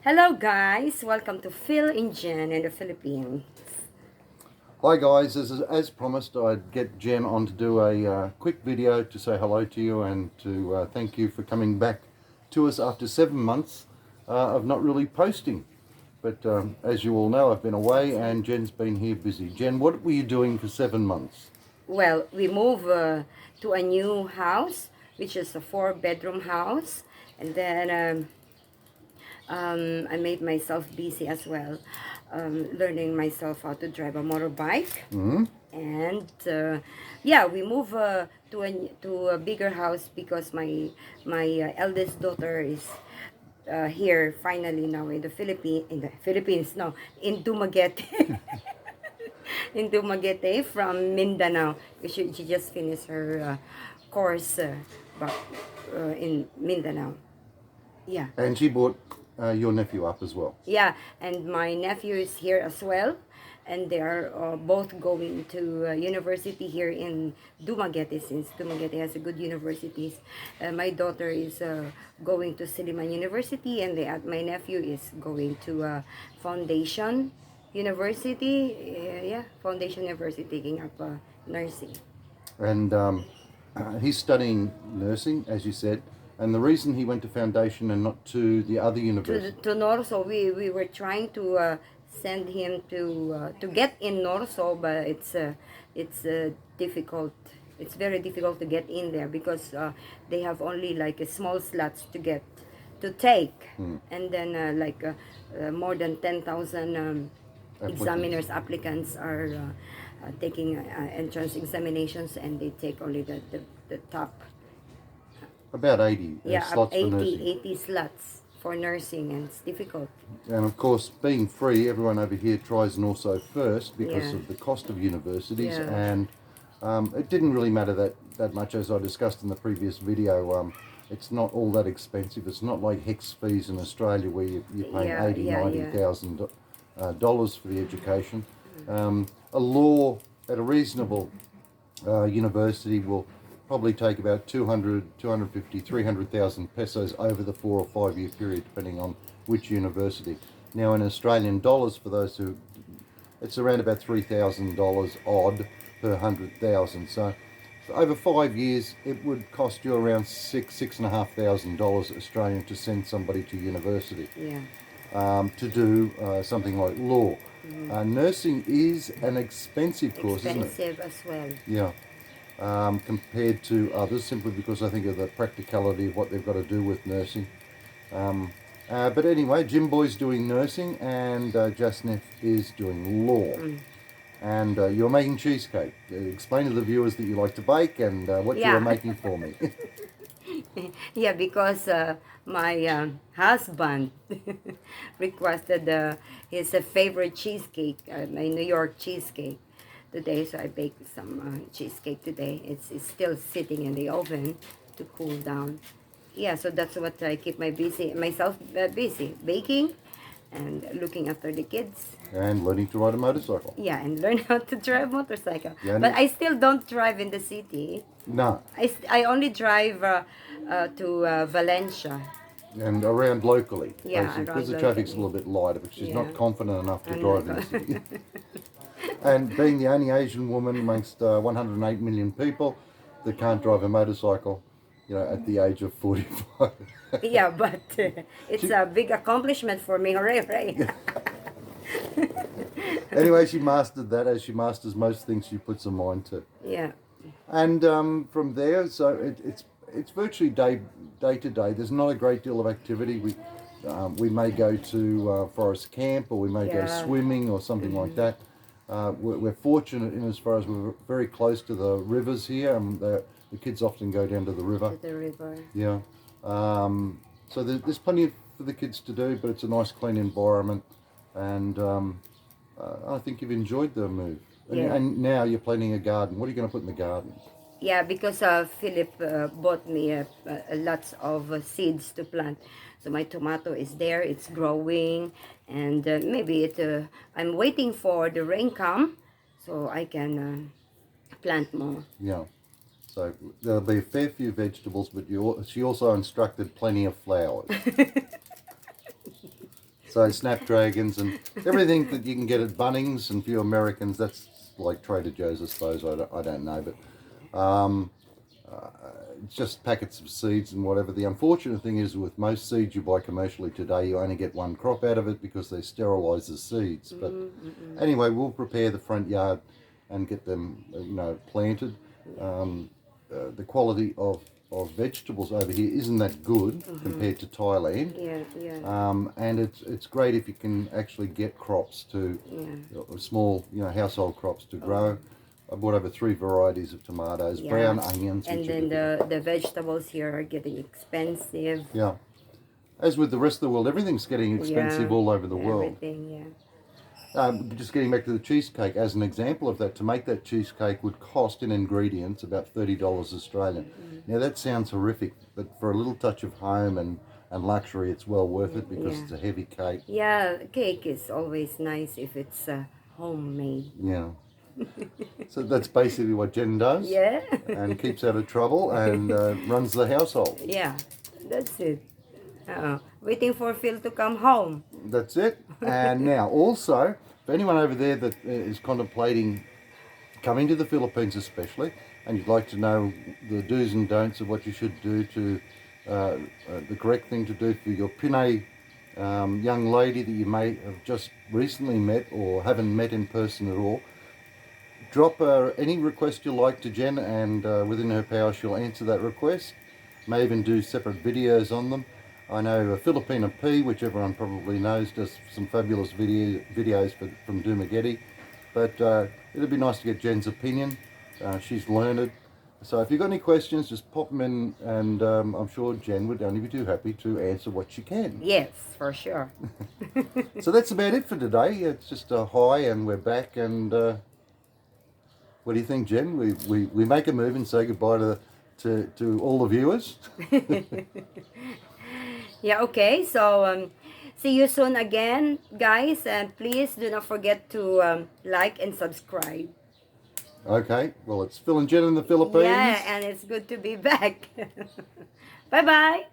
Hello guys, welcome to Phil and Jen in the Philippines. Hi guys, as promised, I'd get Jen on to do a quick video to say hello to you and to thank you for coming back to us after 7 months of not really posting. But as you all know, I've been away and Jen's been here busy. Jen, what were you doing for 7 months? Well, we moved to a new house, which is a 4-bedroom house, and then I made myself busy as well, learning myself how to drive a motorbike. Mm-hmm. And yeah, we moved to a bigger house because my eldest daughter is here finally now in the Philippines, no, in Dumaguete. In Dumaguete from Mindanao. She just finished her course back in Mindanao. Yeah. And she brought your nephew up as well. Yeah, and my nephew is here as well. And they are both going to university here in Dumaguete, since Dumaguete has a good universities. My daughter is going to Silliman University, and my nephew is going to Foundation University. Yeah, Foundation University, taking up nursing. And he's studying nursing, as you said. And the reason he went to Foundation and not to the other university? To Norso, we were trying to send him to get in Norso, but it's difficult. It's very difficult to get in there because they have only like a small slots to take, and then more than 10,000 examiners applicants are taking entrance examinations, and they take only the top. About 80 Yeah, slots for nursing. 80 slots for nursing, and it's difficult. And of course, being free, everyone over here tries Norso first because Yeah. of the cost of universities, Yeah. and it didn't really matter that much, as I discussed in the previous video. It's not all that expensive. It's not like HEX fees in Australia where you're paying Yeah, yeah, $80,000, $90,000 for the education. A law at a reasonable university will probably take about 200, 250, 300,000 pesos over the 4 or 5 year period, depending on which university. Now in Australian dollars, for those who, it's around about $3,000 odd per 100,000. So for over 5 years, it would cost you around $6,500 Australian to send somebody to university. Yeah. To do something like law. Nursing is an expensive course, isn't it? Expensive as well. Yeah. Compared to others, simply because I think of the practicality of what they've got to do with nursing. But anyway, Jim Boy's doing nursing and Jasnef is doing law. And you're making cheesecake. Explain to the viewers that you like to bake and what you Yeah. are making for me. Yeah, because my husband requested his favorite cheesecake, my New York cheesecake today. So I baked some cheesecake today. It's still sitting in the oven to cool down. Yeah, so that's what I keep myself busy, baking and looking after the kids. And learning to ride a motorcycle. Yeah, and learn how to drive motorcycle. Yeah, But I still don't drive in the city. No. I only drive to Valencia. And around locally, Yeah, basically, around because the traffic's a locally. little bit lighter, but she's Yeah. not confident enough to I'm drive not in the city. And being the only Asian woman amongst 108 million people that can't drive a motorcycle, at the age of 45. Yeah, but it's a big accomplishment for me. Hooray, hooray. Anyway, she mastered that, as she masters most things she puts her mind to. Yeah. And from there, so it's virtually day to day. There's not a great deal of activity. We may go to forest camp, or we may go Yeah. swimming or something like that. We're fortunate in as far as we're very close to the rivers here, and the kids often go down to the river. To the river. Yeah. So there's plenty for the kids to do, but it's a nice, clean environment, and I think you've enjoyed the move. Yeah. And now you're planting a garden. What are you going to put in the garden? Yeah, because Philip bought me lots of seeds to plant. So my tomato is there, it's growing, and maybe I'm waiting for the rain come so I can plant more. Yeah. So there'll be a fair few vegetables, but she also instructed plenty of flowers. So snapdragons and everything that you can get at Bunnings, and for you Americans, that's like Trader Joe's, I suppose. I don't know, but it's just packets of seeds and whatever. The unfortunate thing is with most seeds you buy commercially today, you only get one crop out of it because they sterilise the seeds. But anyway, we'll prepare the front yard and get them, planted. The quality of vegetables over here isn't that good compared to Thailand. And it's great if you can actually get crops to small, household crops to grow. I bought over 3 varieties of tomatoes, brown onions. And then the vegetables here are getting expensive. Yeah. As with the rest of the world, everything's getting expensive all over the world. Everything, Just getting back to the cheesecake, as an example of that, to make that cheesecake would cost in ingredients about $30 Australian. Now that sounds horrific, but for a little touch of home and luxury, it's well worth it because it's a heavy cake. Yeah, cake is always nice if it's homemade. Yeah. So that's basically what Jen does. Yeah. And keeps out of trouble and runs the household. Yeah, that's it. Waiting for Phil to come home. That's it. And now also, for anyone over there that is contemplating coming to the Philippines especially, and you'd like to know the do's and don'ts of what you should do to the correct thing to do for your Pinay young lady that you may have just recently met or haven't met in person at all, drop any request you like to Jen, and within her power she'll answer that request. May even do separate videos on them. I know Filipina P, which everyone probably knows, does some fabulous videos from Dumageddon. But it'd be nice to get Jen's opinion. She's learned. So if you've got any questions, just pop them in, and I'm sure Jen would only be too happy to answer what she can. Yes, for sure. So that's about it for today. It's just a hi, and we're back. And what do you think, Jen? We make a move and say goodbye to all the viewers. Yeah, okay. So see you soon again, guys. And please do not forget to like and subscribe. Okay. Well, it's Phil and Jen in the Philippines. Yeah, and it's good to be back. Bye-bye.